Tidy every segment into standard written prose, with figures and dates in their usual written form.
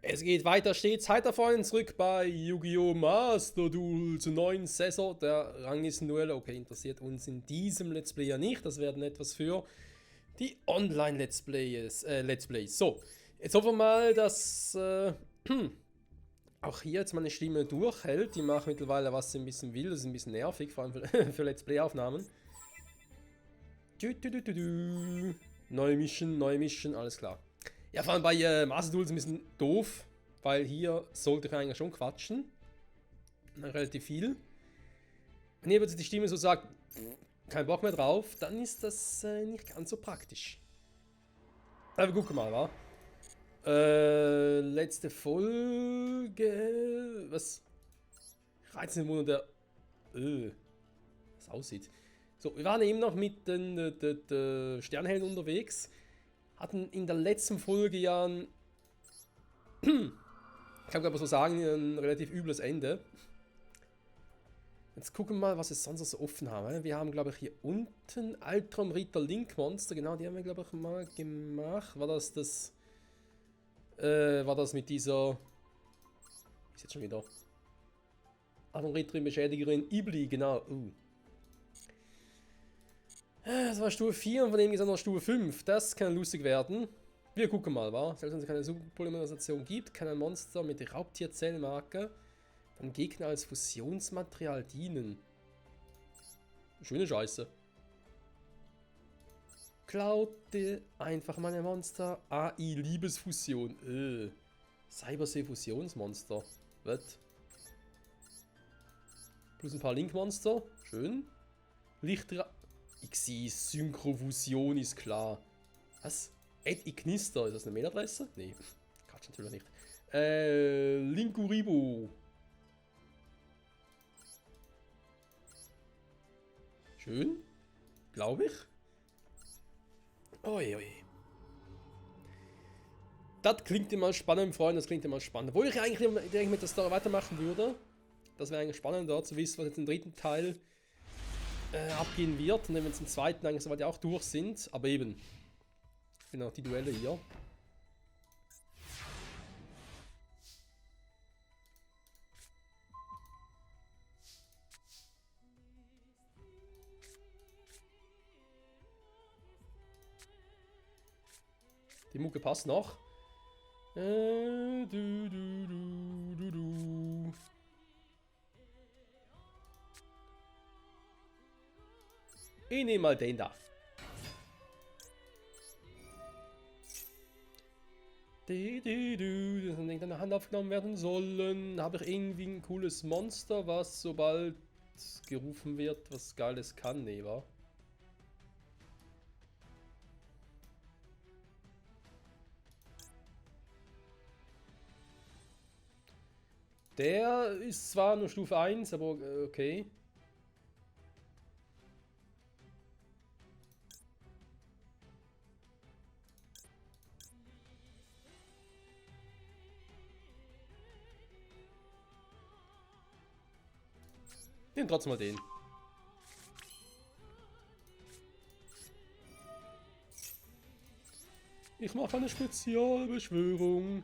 Es geht weiter stets heiter vorhin zurück bei Yu-Gi-Oh! Master Duel zur neuen Saison der Ranglistenduelle. Okay, interessiert uns in diesem Let's Play ja nicht. Das werden etwas für die Online-Let's Plays. So, jetzt hoffen wir mal, dass auch hier jetzt meine Stimme durchhält. Die macht mittlerweile, was sie ein bisschen will. Das ist ein bisschen nervig, vor allem für Let's Play-Aufnahmen. Neue Mission, alles klar. Ja, vor allem bei Master Duel ist ein bisschen doof, weil hier sollte ich eigentlich schon quatschen. Relativ viel. Wenn ihr jetzt die Stimme so sagt, kein Bock mehr drauf, dann ist das nicht ganz so praktisch. Aber wir gucken mal, wa? Letzte Folge. Was? 13 Monate. Was aussieht. So, wir waren eben noch mit den Sternhelden unterwegs. Hatten in der letzten Folge ja ein, kann man aber so sagen, ein relativ übles Ende. Jetzt gucken wir mal, was wir sonst so offen haben. Wir haben, glaube ich, hier unten Altrom Ritter Link Monster. Genau, die haben wir, glaube ich, mal gemacht. War das mit dieser... Ist jetzt schon wieder... Altrom Ritter Beschädigerin Ibli, genau. Das war Stufe 4 und von dem ist noch Stufe 5. Das kann lustig werden. Wir gucken mal, wa? Selbst wenn es keine Superpolymerisation gibt, kann ein Monster mit Raubtierzellmarke dann Gegner als Fusionsmaterial dienen. Schöne Scheiße. Klaute einfach meine Monster. AI Liebesfusion. Cybersee Fusionsmonster. Was? Plus ein paar Linkmonster. Schön. Lichtra... Xi Synchrofusion ist klar. Was? Ed Ignister, ist das eine Mailadresse? Nee, Quatsch, natürlich nicht. Linkuribo. Schön. Glaube ich. Oi. Das klingt immer spannend, Freunde, das klingt immer spannend. Obwohl ich eigentlich direkt mit der Story weitermachen würde. Das wäre eigentlich spannend, da zu wissen, was jetzt im dritten Teil abgehen wird. Und wenn wir jetzt im zweiten eigentlich soweit ja auch durch sind. Aber eben. Ich finde auch die Duelle hier. Die Mucke passt noch. Ich nehme mal den da. Das in der Hand aufgenommen werden sollen. Habe ich irgendwie ein cooles Monster, was sobald gerufen wird, was Geiles kann, nee, wa? Der ist zwar nur Stufe 1, aber okay. Nehmen trotzdem mal den. Ich mache eine Spezialbeschwörung.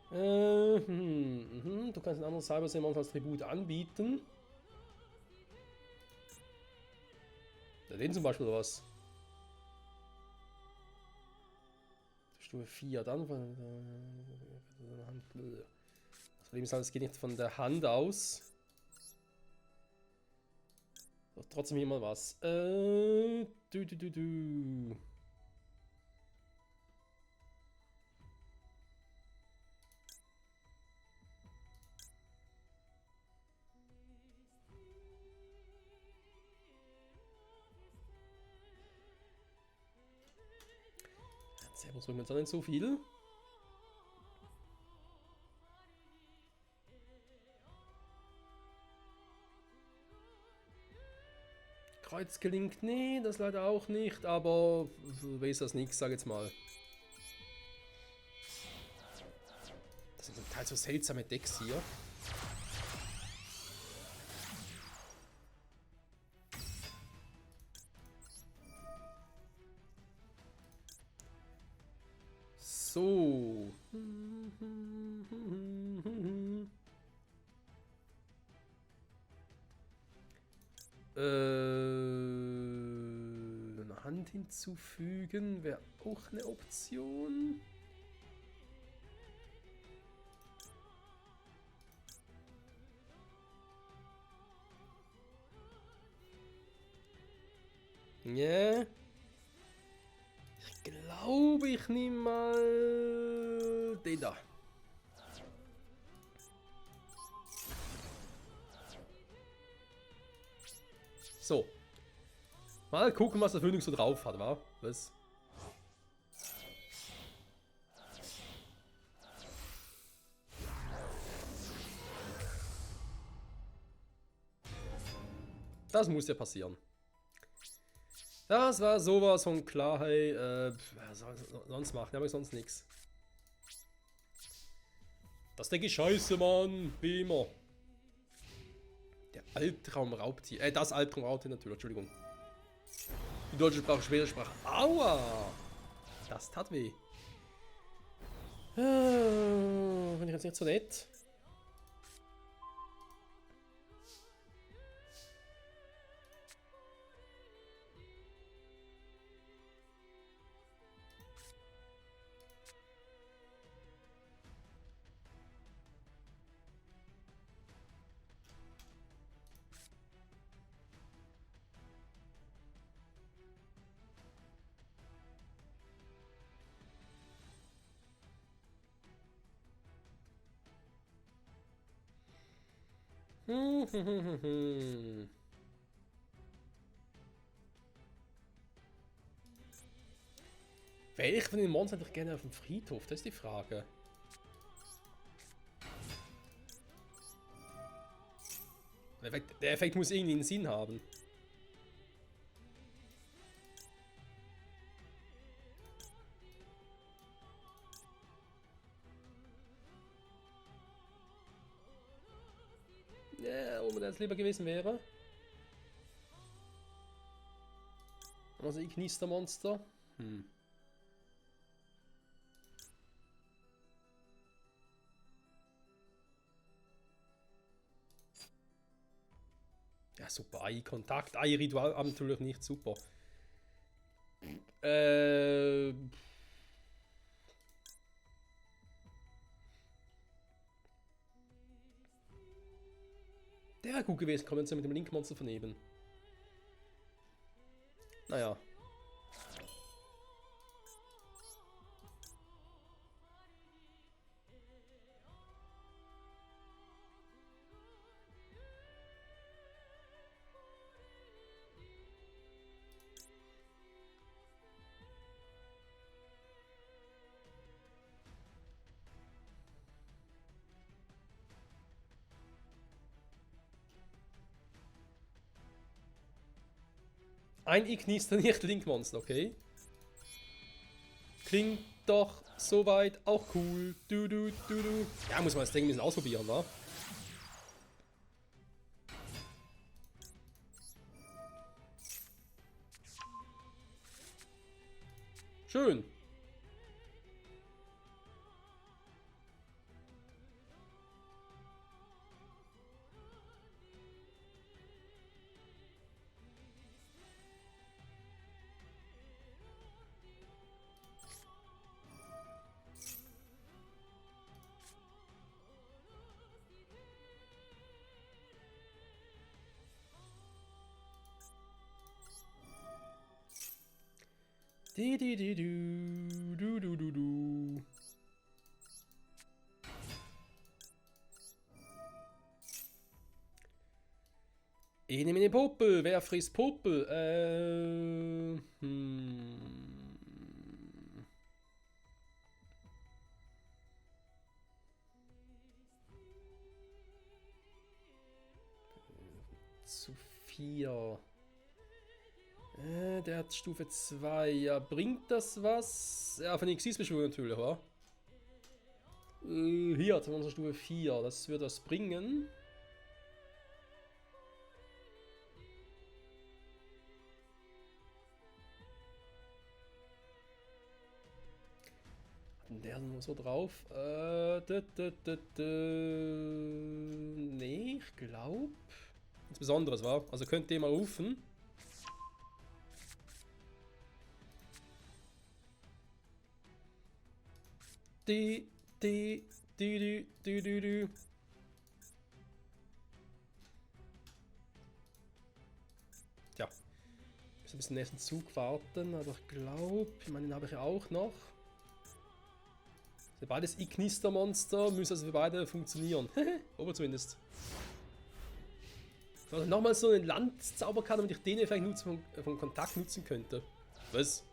Du kannst ein anderes Cybersee-Monster als Tribut anbieten. Den zum Beispiel oder was? Stufe 4, dann von der Hand. Das Problem ist halt, es geht nicht von der Hand aus. Doch trotzdem hier mal was. Servus, bringt mir jetzt auch nicht so viel. Kreuz gelingt, nee, das leider auch nicht, aber weiß das nichts, sag jetzt mal. Das sind zum Teil so seltsame Decks hier. So. hinzufügen wäre auch eine Option. Ja. Ich glaube, ich nehme mal den da. So. Mal gucken, was der Phoenix so drauf hat, wa? Was? Das muss ja passieren. Das war sowas von klar, hey, was soll ich sonst machen? Aber sonst nichts. Das Deck ist scheiße, Mann. Wie immer. Der Albtraum-Raubtier. Das Albtraum-Raubtier natürlich, Entschuldigung. Die deutsche Sprache, schwere Sprache. Aua! Das tat weh. Bin ich jetzt nicht so nett? Welch von den Monstern hätte ich gerne auf dem Friedhof? Das ist die Frage. Der Effekt muss irgendwie einen Sinn haben. Ja, ob das lieber gewesen wäre. Also Ignister-Monster. Ja, super. Ei-Kontakt. Ei-Ritual natürlich nicht super. Der wäre gut gewesen, kann man uns ja mit dem Link-Monster vernehmen. Naja. Ein Ignister, nicht Link-Monster, okay? Klingt doch soweit auch cool. Ja, muss man das Ding ein bisschen ausprobieren, wa? Schön. Du. Ich nehme eine Puppel. Wer frisst Puppel? Zu 4. Der hat Stufe 2. Ja, bringt das was? Ja, von Xyz-Beschwörung natürlich, wa? Hier hat unsere Stufe 4. Das wird was bringen. Der nur so drauf. Nee, ich glaube. Nichts Besonderes, war. Also könnt ihr mal rufen. Die, die. Tja. Ich muss ein bisschen nächsten Zug warten, aber ich glaube, ich meine, den habe ich ja auch noch. Das sind beides Ignister-Monster, müssen also für beide funktionieren. Aber zumindest. Also nochmal so einen Landzauberkarte, damit ich den Effekt vom Kontakt nutzen könnte. Was?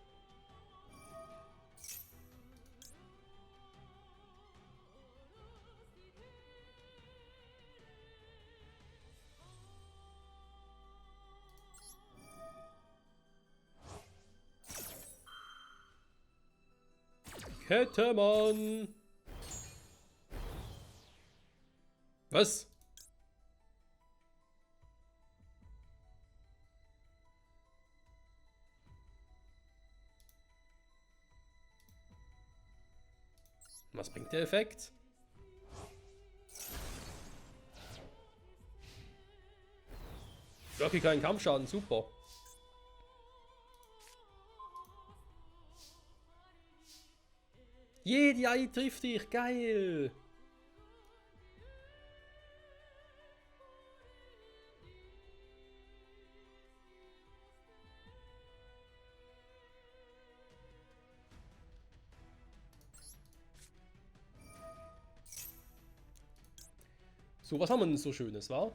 Hätte man. Was? Was bringt der Effekt? Okay, keinen Kampfschaden, super. Jede Ei trifft dich, geil! So, was haben wir denn so Schönes, wa?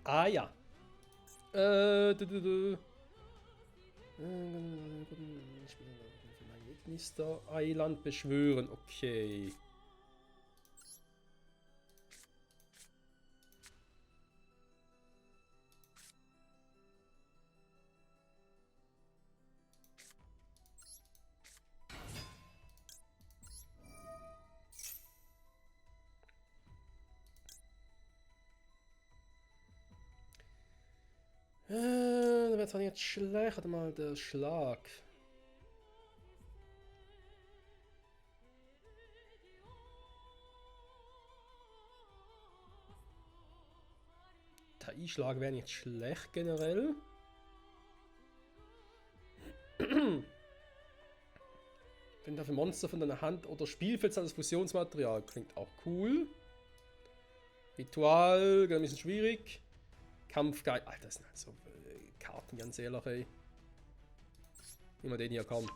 Ah ja. Ignister Eiland beschwören, okay. Da wird zwar nicht schlecht, warte mal, der Schlag. Der Einschlag wäre nicht schlecht generell. Wenn dafür Monster von deiner Hand oder Spielfeld als Fusionsmaterial klingt auch cool. Ritual, ein bisschen schwierig. Kampfgeist. Alter, das sind halt so Karten, ganz ehrlich, ey. Immer den hier kommen.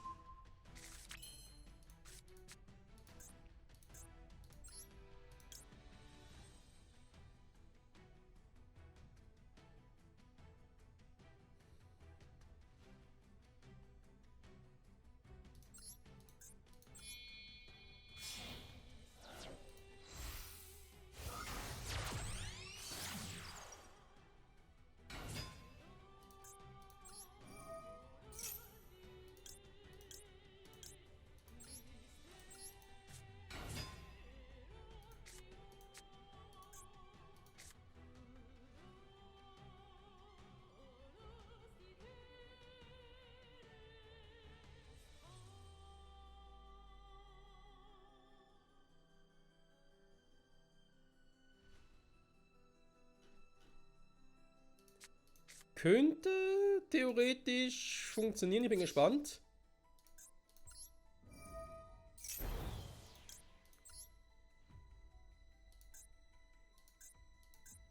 Könnte theoretisch funktionieren, ich bin gespannt.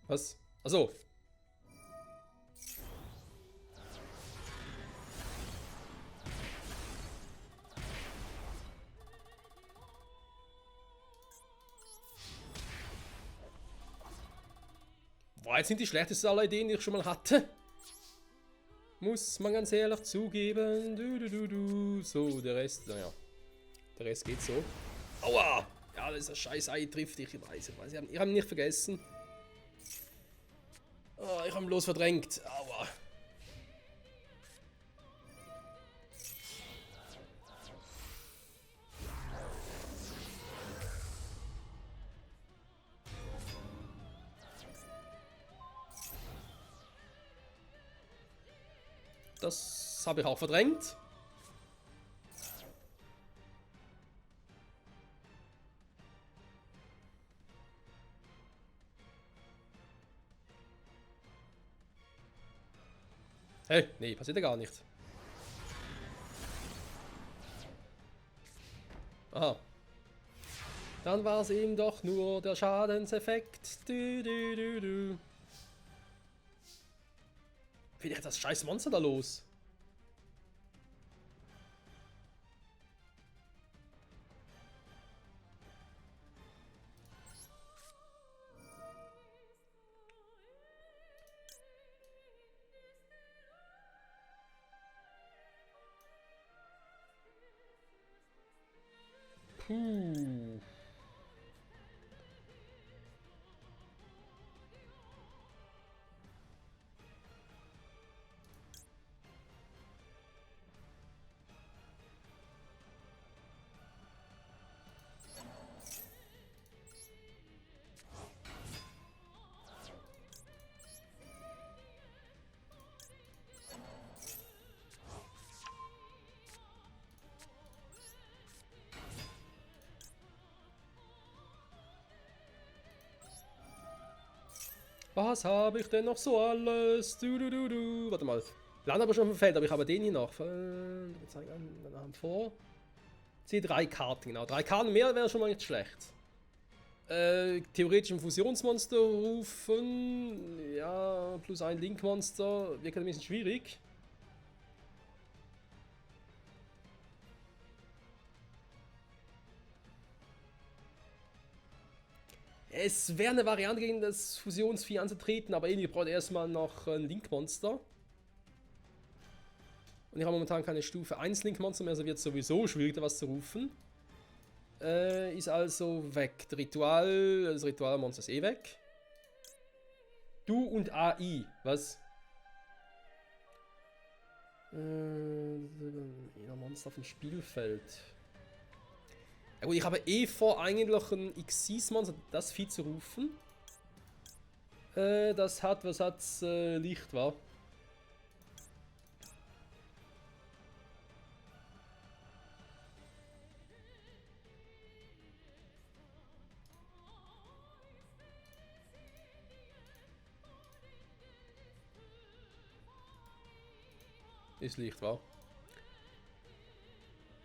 Was? Achso. War jetzt nicht die schlechteste aller Ideen, die ich schon mal hatte. Muss man ganz ehrlich zugeben. So, der Rest, naja. Der Rest geht so. Aua! Ja, das ist ein scheiß Ei, trifft dich, ich weiß. Ich habe ihn nicht vergessen. Oh, ich habe ihn bloß verdrängt. Aua. Das habe ich auch verdrängt. Hey, nee, passiert ja gar nicht. Aha. Dann war es eben doch nur der Schadenseffekt. Wie ist das scheiß Monster da los? Puh. Was habe ich denn noch so alles? Warte mal. Land aber schon auf dem Feld, aber ich habe den hier noch. Dann haben vor. Ziehe 3 Karten, genau. 3 Karten mehr wäre schon mal nicht schlecht. Theoretisch ein Fusionsmonster rufen. Ja, plus ein Link-Monster. Wird ein bisschen schwierig. Es wäre eine Variante, gegen das Fusionsvieh anzutreten, aber irgendwie braucht erstmal noch ein Link-Monster. Und ich habe momentan keine Stufe 1 Link-Monster mehr, also wird es sowieso schwierig, da was zu rufen. Ist also weg. Das Ritualmonster ist eh weg. Du und AI, was? Monster auf dem Spielfeld. Ja gut, ich habe eh vor, eigentlich ein Xyz-Monster, das Vieh zu rufen. Das hat, was hat's? Licht, war. Ist Licht, war.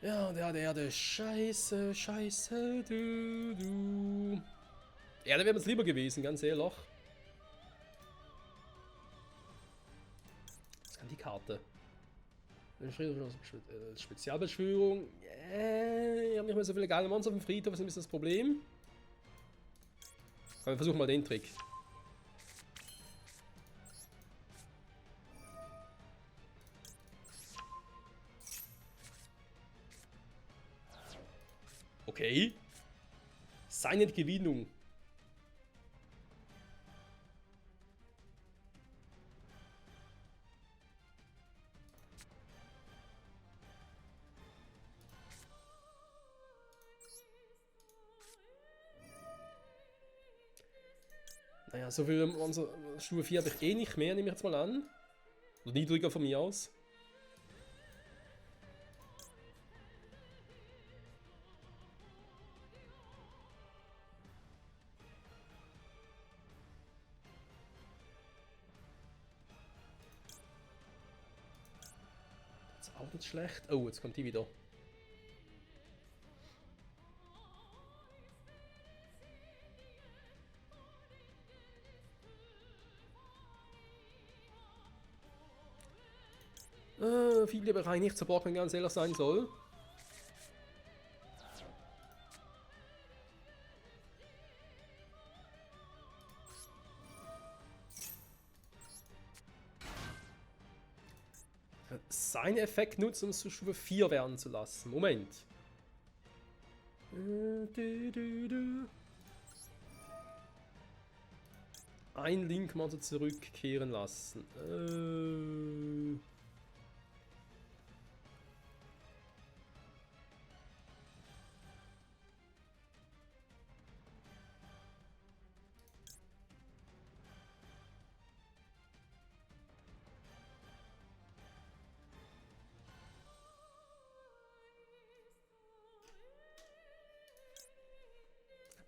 Ja, der Erde. Scheiße, scheiße, du. Erde wäre mir lieber gewesen, ganz ehrlich. Was kann die Karte? Spezialbeschwörung. Ich habe nicht mehr so viele geile Monster auf dem Friedhof, was ist ein bisschen das Problem? Aber wir versuchen mal den Trick. Okay. Seine Gewinnung. Naja, so viel unsere Stufe 4 habe ich eh nicht mehr, nehme ich jetzt mal an. Oder niedriger von mir aus. Das ist auch nicht schlecht. Oh, jetzt kommt die wieder. Viele Bereiche nicht zu brocken, ganz ehrlich sein soll. Sein Effekt nutzen, um es zu Stufe 4 werden zu lassen. Moment. Ein Link-Monster zurückkehren lassen.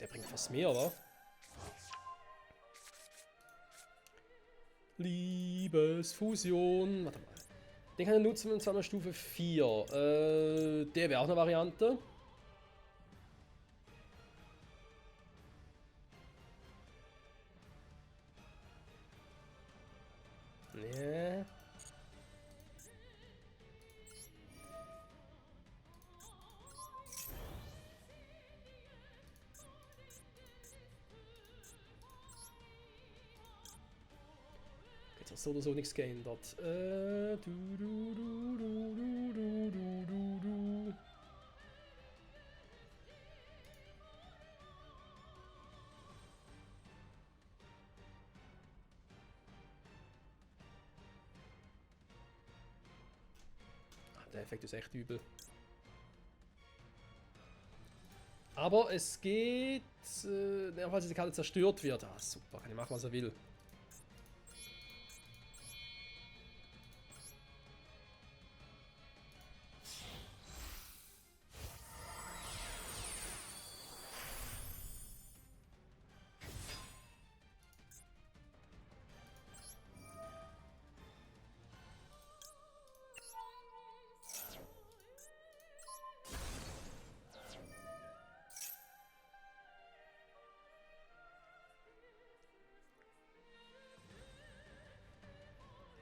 Der bringt fast mehr, oder? Liebesfusion. Warte mal. Den kann ich nutzen mit einer Stufe 4. Der wäre auch eine Variante. Nee. Jetzt hat so oder so nichts geändert. Der Effekt ist echt übel. Aber es geht, falls diese Karte zerstört wird. Ah, super, kann ich machen, was er will.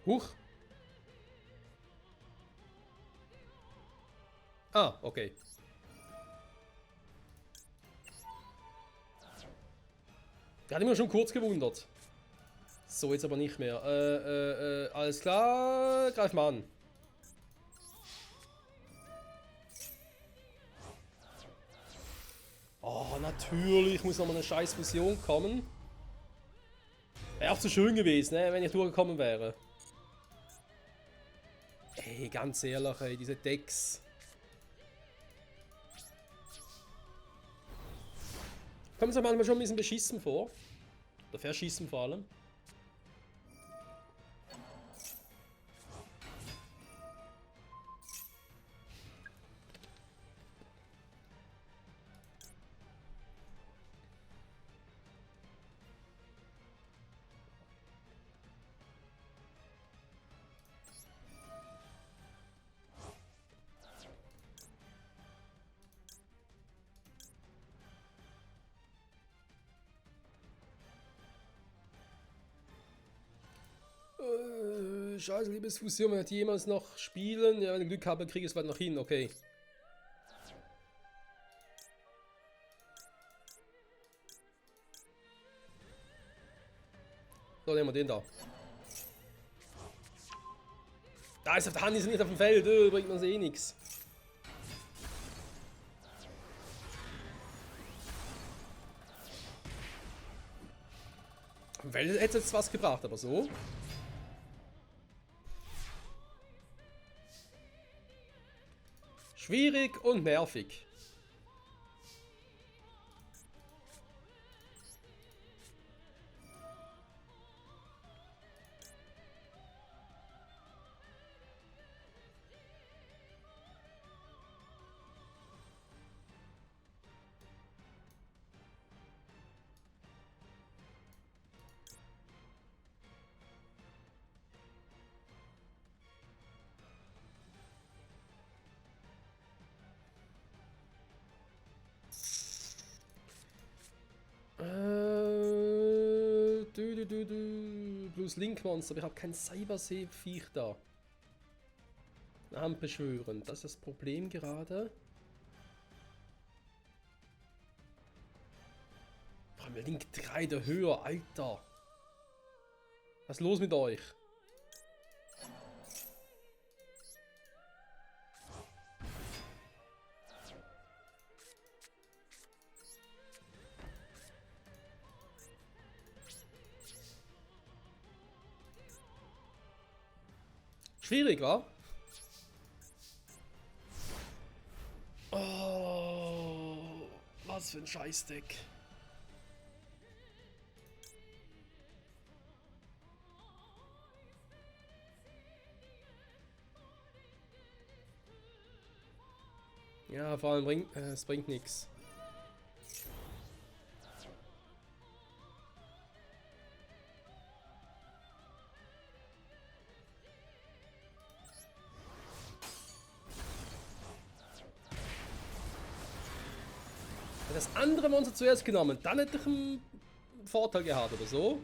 Huch. Ah, okay. Da hatte ich mir schon kurz gewundert. So, jetzt aber nicht mehr. Alles klar. Greif mal an. Oh, natürlich muss nochmal eine scheiß Fusion kommen. Wäre auch zu schön gewesen, ne, wenn ich durchgekommen wäre. Ey, ganz ehrlich, ey, diese Decks. Kommt es manchmal schon ein bisschen beschissen vor. Oder verschissen vor allem. Scheiße, Liebesfusion, wenn die jemals noch spielen. Ja, wenn ich Glück habe, kriege ich es bald noch hin, okay. So, nehmen wir den da. Da ist auf der Hand, ist nicht auf dem Feld, bringt uns eh nichts. Auf dem Feld hätte es jetzt was gebracht, aber so. Schwierig und nervig. Plus Link-Monster, aber ich habe kein Cybersee-Viech da. Namen beschwören, das ist das Problem gerade. Vor allem Link 3 der höher, Alter. Was ist los mit euch? Schwierig, wa? Oh, was für ein Scheißdeck. Ja, vor allem es bringt nichts. Das andere Monster zuerst genommen, dann hätte ich einen Vorteil gehabt oder so.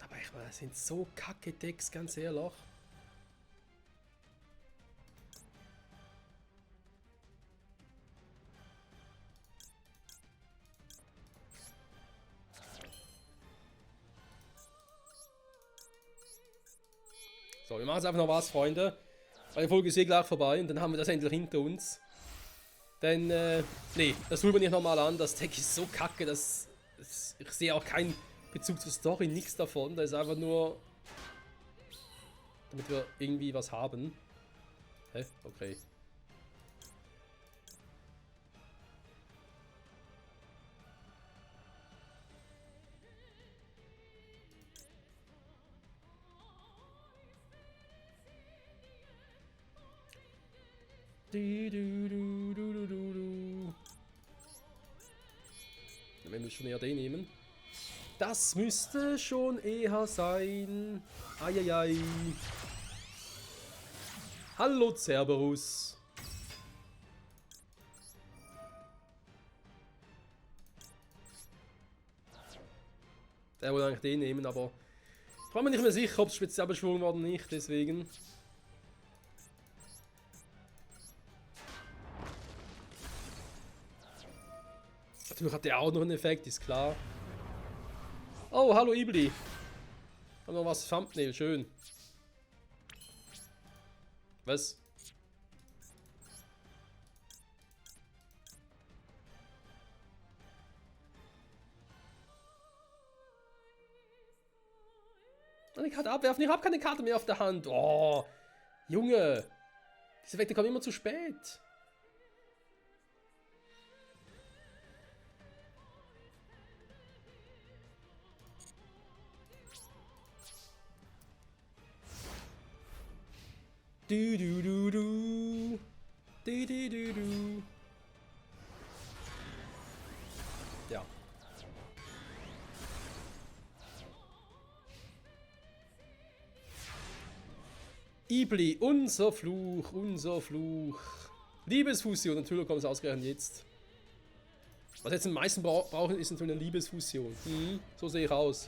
Aber ich meine, das sind so kacke Decks, ganz ehrlich. So, wir machen jetzt einfach noch was, Freunde. Weil die Folge ist eh gleich vorbei und dann haben wir das endlich hinter uns. Denn, nee, das tun wir nicht nochmal an. Das Deck ist so kacke, dass ich sehe auch keinen Bezug zur Story, nichts davon. Da ist einfach nur, damit wir irgendwie was haben. Hä? Okay. Wir müssen schon eher den nehmen. Das müsste schon eher sein. Eieiei. Hallo Cerberus. Der wollte eigentlich den nehmen, aber ich war mir nicht mehr sicher, ob es speziell beschwungen war oder nicht, deswegen. Natürlich hat der auch noch einen Effekt, ist klar. Oh, hallo Ibli. Haben noch was Thumbnail, schön. Was? Eine Karte abwerfen, ich habe keine Karte mehr auf der Hand. Oh, Junge. Diese Effekte kommen immer zu spät. Du du du du. Du du du du. Ja. Ibli, unser Fluch, unser Fluch. Liebesfusion, natürlich kommt es ausgerechnet jetzt. Was jetzt am meisten brauchen, ist natürlich eine Liebesfusion. So sehe ich aus.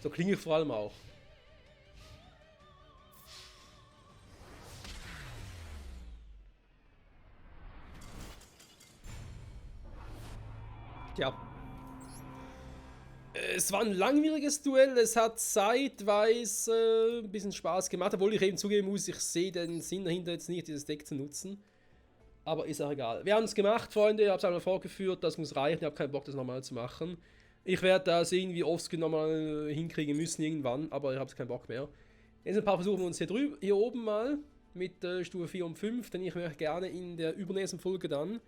So klinge ich vor allem auch. Ja. Es war ein langwieriges Duell, es hat zeitweise ein bisschen Spaß gemacht, obwohl ich eben zugeben muss, ich sehe den Sinn dahinter jetzt nicht, dieses Deck zu nutzen. Aber ist auch egal. Wir haben es gemacht, Freunde, ich habe es einmal vorgeführt, das muss reichen, ich habe keinen Bock, das nochmal zu machen. Ich werde das irgendwie offscreen nochmal hinkriegen müssen irgendwann, aber ich habe keinen Bock mehr. Jetzt ein paar versuchen wir uns hier oben mal mit Stufe 4 und 5, denn ich möchte gerne in der übernächsten Folge dann,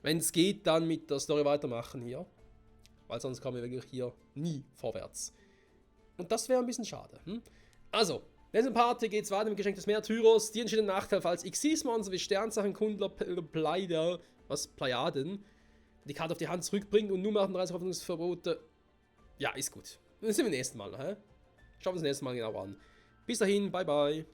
wenn es geht, dann mit der Story weitermachen hier. Weil sonst kommen wir wirklich hier nie vorwärts. Und das wäre ein bisschen schade. Also, nächste Party geht es weiter mit Geschenk des Märtyrers. Die entschiedenen Nachteil, falls Xyz-Monster wie Sternsachenkundler, Pleiaden, die Karte auf die Hand zurückbringt und nur machen 30 Hoffnungsverbote. Ja, ist gut. Dann sehen wir beim nächsten Mal. Schauen wir uns das nächste Mal genau an. Bis dahin, bye bye.